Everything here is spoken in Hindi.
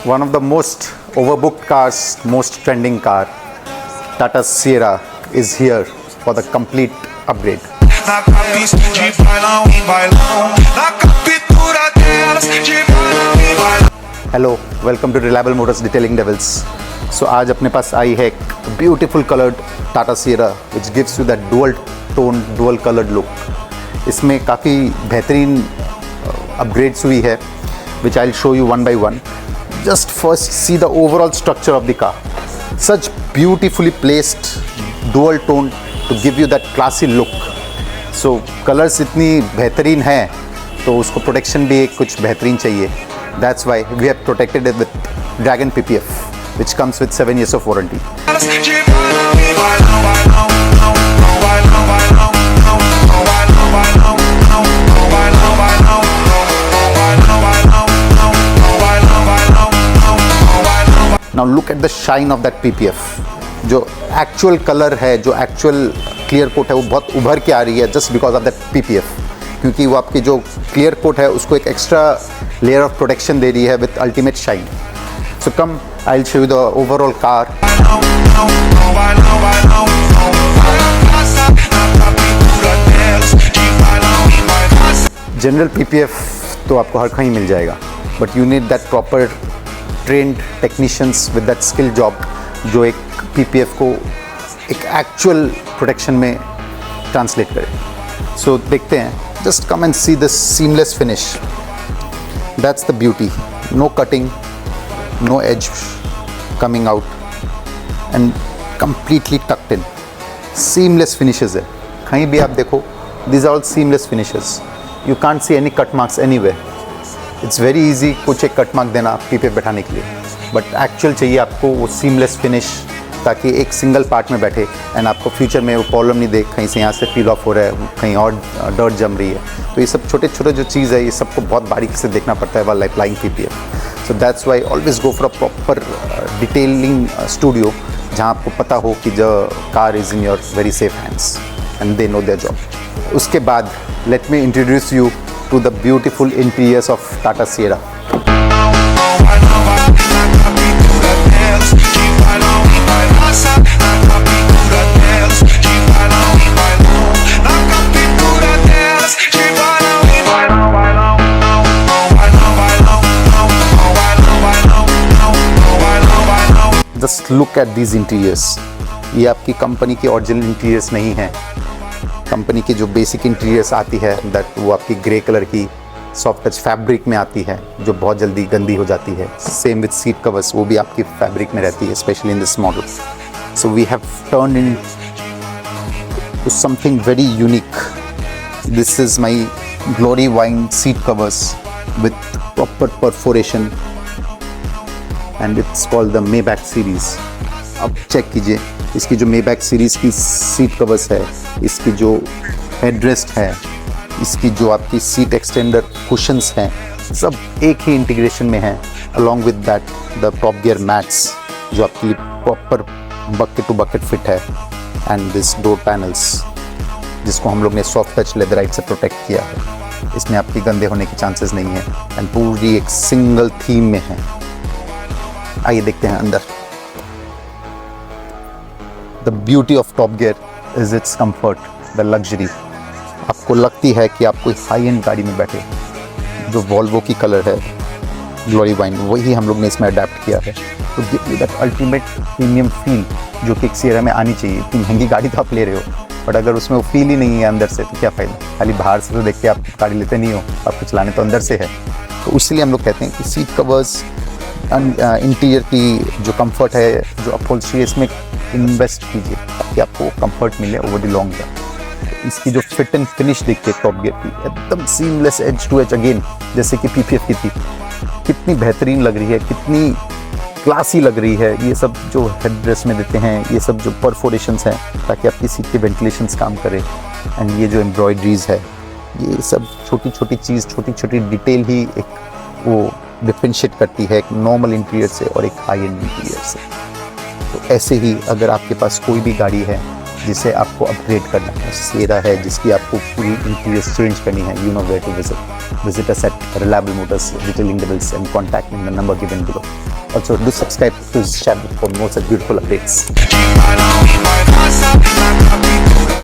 One of the most overbooked cars, most trending car, Tata Sierra is here for the complete upgrade. Hello, welcome to Reliable Motors Detailing Devils. So आज अपने पास आई है एक beautiful colored Tata Sierra which gives you that dual tone, dual colored look. इसमें काफ़ी बेहतरीन upgrades हुई है which I'll show you one by one. Just first see the overall structure of the car. Such beautifully placed dual tone to give you that classy look. So colors इतनी बेहतरीन हैं तो उसको प्रोटेक्शन भी कुछ बेहतरीन चाहिए. That's why we have protected it with Dragon PPF, which comes with 7 years of warranty. Now look at the shine of that PPF. जो एक्चुअल कलर है, जो एक्चुअल क्लियर कोट है, वो बहुत उभर के आ रही है just because of that PPF, क्योंकि वो आपकी जो क्लियर कोट है उसको एक एक्स्ट्रा लेयर ऑफ प्रोटेक्शन दे रही है with ultimate shine. So come I will show you the overall car. General PPF तो आपको हर कहीं मिल जाएगा, but you need that proper trend technicians with that skill job जो एक PPF को एक एक्चुअल प्रोटेक्शन में ट्रांसलेट करे. सो देखते हैं. Just come and see this seamless finish. That's the beauty. No cutting, no edge coming out and completely tucked in. Seamless finishes है. कहीं भी आप देखो, these are all seamless finishes. You can't see any cut marks anywhere. It's very easy कुछ एक कट मार्क देना PPF बैठाने के लिए, बट एक्चुअल चाहिए आपको वो सीमलेस फिनिश ताकि एक सिंगल पार्ट में बैठे एंड आपको फ्यूचर में वो प्रॉब्लम नहीं दे कहीं से यहाँ से पील ऑफ हो रहा है, कहीं और डर्ट जम रही है. तो ये सब छोटे छोटे जो चीज़ है ये सबको बहुत बारीकी से देखना पड़ता है while applying PPF. So that's why always go for a proper detailing studio जहाँ आपको पता हो कि the car is in your very safe hands and they know their job. उसके बाद let me introduce you to the beautiful interiors of Tata Sierra. Just look at these interiors. ये आपकी कंपनी के ओरिजिनल इंटीरियर्स नहीं हैं. कंपनी की जो बेसिक इंटीरियर्स आती है दैट वो आपकी ग्रे कलर की सॉफ्ट टच फैब्रिक में आती है जो बहुत जल्दी गंदी हो जाती है. सेम विद सीट कवर्स, वो भी आपकी फैब्रिक में रहती है, specially in this model. So we have turn into something very unique. This is my glory wine seat covers with proper perforation and it's called the Maybach series. अब चेक कीजिए इसकी जो मेबैक सीरीज़ की सीट कवर्स है, इसकी जो हेडरेस्ट है, इसकी जो आपकी सीट एक्सटेंडर कुशन्स हैं, सब एक ही इंटीग्रेशन में है. Along with that the top gear mats जो आपके लिए proper bucket to bucket fit है एंड दिस डोर पैनल्स जिसको हम लोग ने सॉफ्ट टच लेदराइट से प्रोटेक्ट किया है. इसमें आपकी गंदे होने के चांसेस नहीं है एंड पूरी एक सिंगल थीम में है. आइए देखते हैं अंदर. The beauty of Top Gear is its comfort, the luxury. आपको लगती है कि आप कोई हाई एंड गाड़ी में बैठे. जो वॉल्वो की कलर है ग्लोरी वाइन, वही हम लोग ने इसमें अडेप्ट किया है तो give you that ultimate premium feel जो कि एक सिएरा में आनी चाहिए. इतनी महंगी गाड़ी तो आप ले रहे हो, बट अगर उसमें वो फील ही नहीं है अंदर से तो क्या फ़ायदा. खाली बाहर से तो देख के आप गाड़ी लेते नहीं हो, आपको चलाने तो अंदर से है. तो इसलिए हम लोग कहते हैं कि सीट कवर्स, इंटीरियर की जो कंफर्ट है, जो अपहोल्स्ट्री है, इसमें इन्वेस्ट कीजिए ताकि आपको कंफर्ट मिले ओवर द लॉन्ग टर्म. इसकी जो फिट एंड फिनिश देखते हैं टॉप गियर की, एकदम seamless edge to edge again जैसे कि PPF की थी. कितनी बेहतरीन लग रही है, कितनी क्लासी लग रही है. ये सब जो हेड रेस्ट में देते हैं, ये सब जो परफोरेशंस हैं ताकि आपकी सीट के वेंटिलेशंस काम करें, एंड ये जो एम्ब्रॉयडरीज है, ये सब छोटी छोटी चीज़, छोटी छोटी डिटेल ही एक वो डिफरेंशिएट करती है एक नॉर्मल इंटीरियर से और एक हाई एंड इंटीरियर से. तो ऐसे ही अगर आपके पास कोई भी गाड़ी है जिसे आपको अपग्रेड करना है, सेरा है जिसकी आपको पूरी इंटीरियर्स चेंज करनी है, you know where to visit us at reliable motors detailing devils and contact in the number given below. Also do subscribe to this channel for more such beautiful updates.